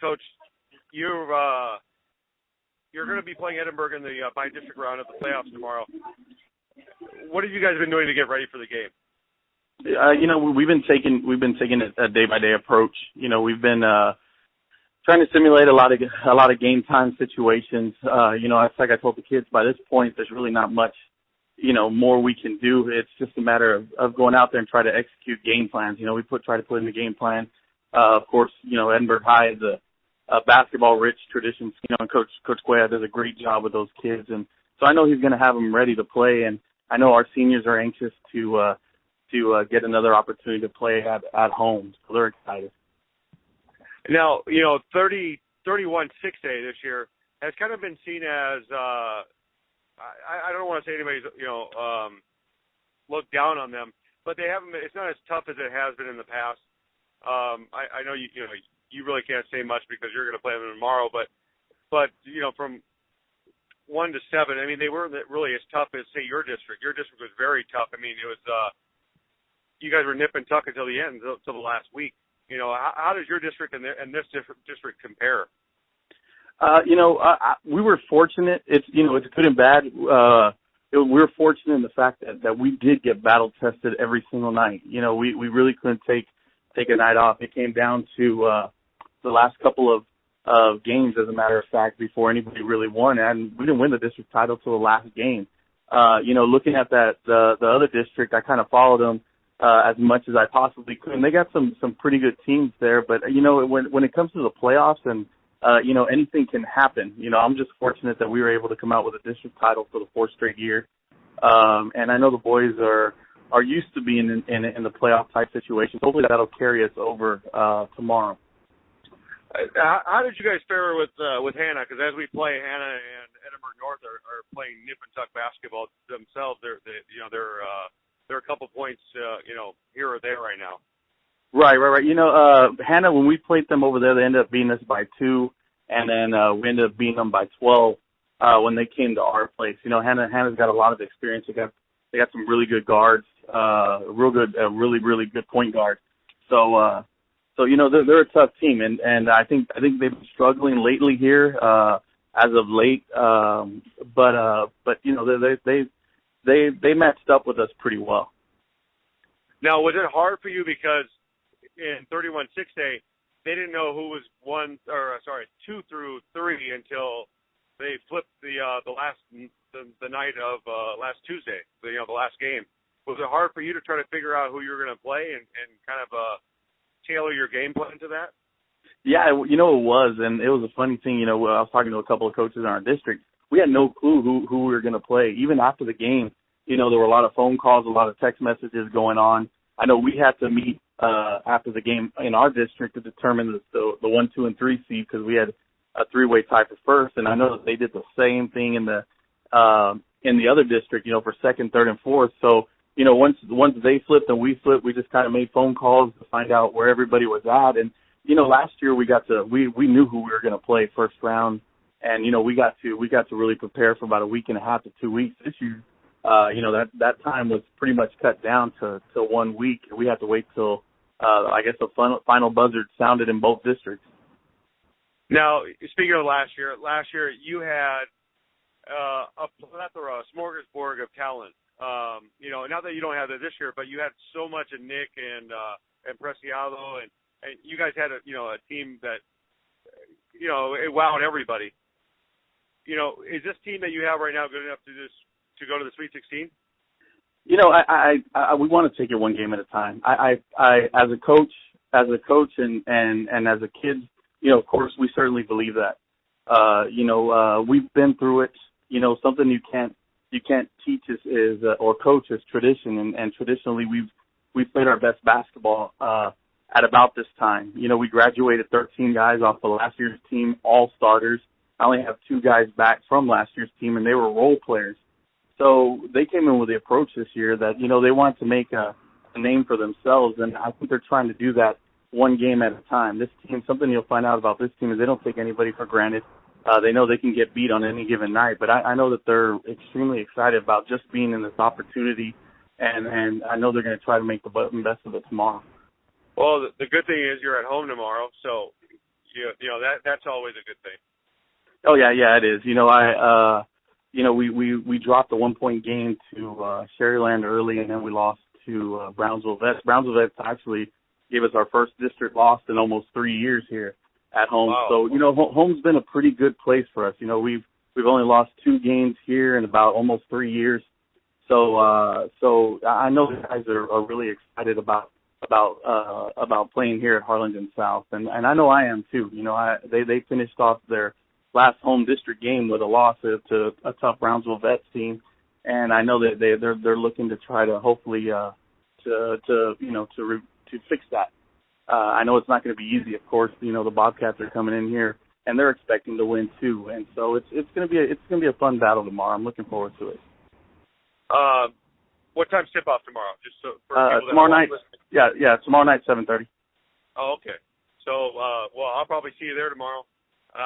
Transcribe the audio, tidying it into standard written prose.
Coach, you're going to be playing Edinburgh in the by-district round of the playoffs tomorrow. What have you guys been doing to get ready for the game? We've been taking a day-by-day approach. We've been trying to simulate a lot of game time situations. It's like I told the kids, by this point, there's really not much, more we can do. It's just a matter of going out there and try to execute game plans. We try to put in the game plan. Of course, Edinburgh High is a basketball-rich tradition. And Coach Cuellar does a great job with those kids, and so I know he's going to have them ready to play. And I know our seniors are anxious to get another opportunity to play at home, so they're excited. Now, 31-6A this year has kind of been seen as I don't want to say anybody's looked down on them, but they haven't been. It's not as tough as it has been in the past. I know you really can't say much because you're going to play them tomorrow, but from 1 to 7, I mean, they weren't really as tough as, say, your district. Your district was very tough. I mean, it was you guys were nip and tuck until the end, until the last week. How does your district and this district compare? We were fortunate. It's good and bad. We were fortunate in the fact that we did get battle tested every single night. We really couldn't take a night off. It came down to the last couple of games, as a matter of fact, before anybody really won, and we didn't win the district title till the last game. Looking at the other district, I kind of followed them as much as I possibly could, and they got some pretty good teams there. But when it comes to the playoffs, and anything can happen. I'm just fortunate that we were able to come out with a district title for the 4th straight year, and I know the boys are used to being in the playoff type situation. Hopefully that'll carry us over tomorrow. How did you guys fare with Hannah? Because as we play, Hannah and Edinburgh North are playing nip and tuck basketball themselves. They're a couple points here or there right now. Right. Hannah, when we played them over there, they ended up beating us by 2, and then we ended up beating them by 12 when they came to our place. Hannah's got a lot of experience. They got some really good guards, really really good point guard. So they're a tough team, and I think they've been struggling lately here as of late. But they matched up with us pretty well. Now, was it hard for you because in 31-6A they didn't know who was 2 through 3 until they flipped the night of last Tuesday, the last game. Was it hard for you to try to figure out who you were going to play and kind of tailor your game plan to that? Yeah, it was, and it was a funny thing. I was talking to a couple of coaches in our district. We had no clue who we were going to play. Even after the game, there were a lot of phone calls, a lot of text messages going on. I know we had to meet after the game in our district to determine the 1, 2, and 3 seed because we had a 3-way tie for first, and I know that they did the same thing in the other district, for second, third, and fourth. So, once they flipped and we flipped, we just kind of made phone calls to find out where everybody was at. And last year we knew who we were going to play first round, and we got to really prepare for about a week and a half to 2 weeks. This year, that time was pretty much cut down to 1 week. We had to wait till I guess the final buzzer sounded in both districts. Now, speaking of last year you had a plethora, a smorgasbord of talent. Not that you don't have that this year, but you had so much of Nick and Preciado, and you guys had a team that it wowed everybody. Is this team that you have right now good enough to go to the Sweet 16? We want to take it one game at a time. I as a coach and as a kid, of course we certainly believe that. We've been through it. Something you can't teach is or coach is tradition, and traditionally we've played our best basketball at about this time. We graduated 13 guys off of last year's team, all starters. I only have 2 guys back from last year's team, and they were role players. So they came in with the approach this year that, they want to make a name for themselves, and I think they're trying to do that one game at a time. This team, something you'll find out about this team is they don't take anybody for granted. They know they can get beat on any given night, but I know that they're extremely excited about just being in this opportunity, and I know they're going to try to make the best of it tomorrow. Well, the good thing is you're at home tomorrow, so you know that's always a good thing. Oh yeah, it is. We dropped a 1-point game to Sherryland early, and then we lost to Brownsville Vets. Brownsville Vets actually gave us our first district loss in almost 3 years here at home. Wow. So home's been a pretty good place for us. We've only lost 2 games here in about almost 3 years. So I know the guys are really excited about playing here at Harlingen South, and I know I am too. They finished off their last home district game with a loss to a tough Brownsville Vets team, and I know that they're looking to try to hopefully to fix that. I know it's not going to be easy, of course. The Bobcats are coming in here and they're expecting to win too, and so it's going to be a fun battle tomorrow. I'm looking forward to it. What time's tip off tomorrow? Just so for people tomorrow night. Yeah, tomorrow night 7:30. Oh, okay. So, well, I'll probably see you there tomorrow.